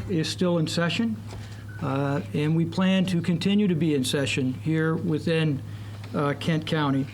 is still in session, and we plan to continue to be in session here within Kent County.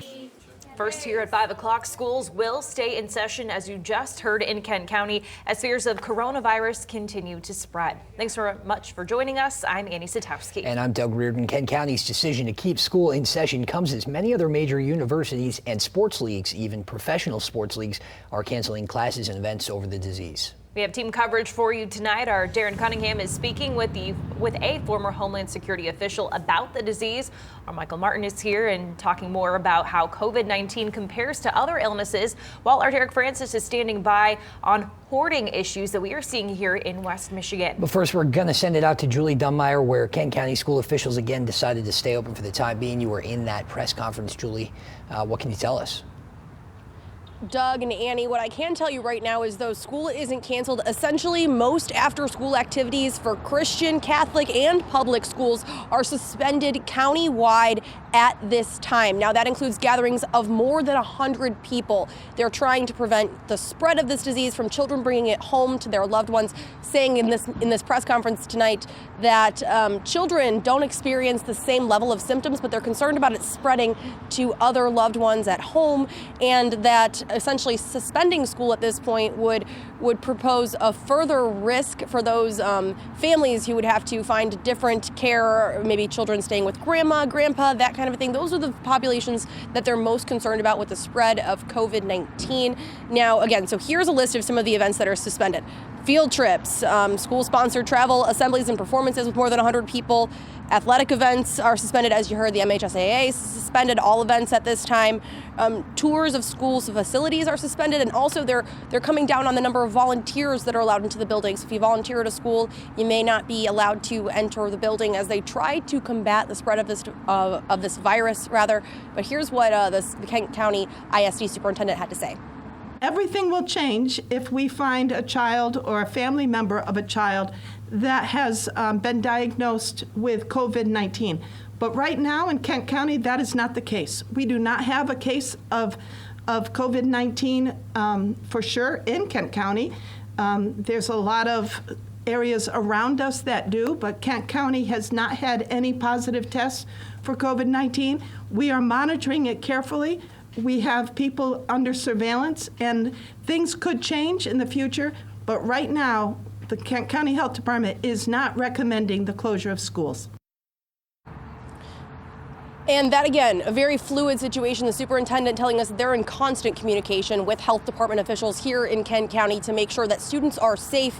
First here at 5 o'clock, schools will stay in session, as you just heard, in Kent County as fears of coronavirus continue to spread. Thanks so much for joining us. I'm Annie Satowski. And I'm Doug Reardon. Kent County's decision to keep school in session comes as many other major universities and sports leagues, even professional sports leagues, are canceling classes and events over the disease. We have team coverage for you tonight. Our Darren Cunningham is speaking with a former Homeland Security official about the disease. Our Michael Martin is here and talking more about how COVID-19 compares to other illnesses, while our Derek Francis is standing by on hoarding issues that we are seeing here in West Michigan. But first, we're going to send it out to Julie Dunmeyer, where Kent County school officials again decided to stay open for the time being. You were in that press conference, Julie. What can you tell us? Doug and Annie, what I can tell you right now is though school isn't canceled, essentially most after-school activities for Christian, Catholic, and public schools are suspended countywide at this time. Now that includes gatherings of more than 100 people. They're trying to prevent the spread of this disease from children bringing it home to their loved ones, saying in this press conference tonight that children don't experience the same level of symptoms, but they're concerned about it spreading to other loved ones at home, and that essentially suspending school at this point would propose a further risk for those families who would have to find different care, maybe children staying with grandma, grandpa, that kind of a thing. Those are the populations that they're most concerned about with the spread of COVID-19. Now, again, so here's a list of some of the events that are suspended. Field trips, school-sponsored travel, assemblies and performances with more than 100 people. Athletic events are suspended, as you heard. The MHSAA suspended all events at this time. Tours of schools facilities are suspended, and also they're coming down on the number of volunteers that are allowed into the building. So if you volunteer at a school, you may not be allowed to enter the building as they try to combat the spread of this virus, rather. But here's what the Kent County ISD superintendent had to say. Everything will change if we find a child or a family member of a child that has been diagnosed with COVID-19. But right now in Kent County, that is not the case. We do not have a case of COVID-19 for sure in Kent County. There's a lot of areas around us that do, but Kent County has not had any positive tests for COVID-19. We are monitoring it carefully. We have people under surveillance, and things could change in the future, but right now, the Kent County Health Department is not recommending the closure of schools. And that, again, a very fluid situation. The superintendent telling us they're in constant communication with health department officials here in Kent County to make sure that students are safe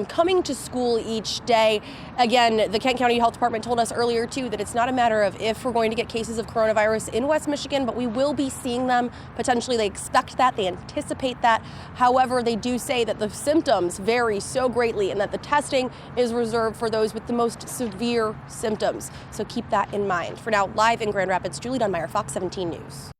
coming to school each day. Again, the Kent County Health Department told us earlier, too, that it's not a matter of if we're going to get cases of coronavirus in West Michigan, but we will be seeing them. Potentially, they expect that. They anticipate that. However, they do say that the symptoms vary so greatly and that the testing is reserved for those with the most severe symptoms. So keep that in mind. For now, live in Grand Rapids, Julie Dunmeyer, Fox 17 News.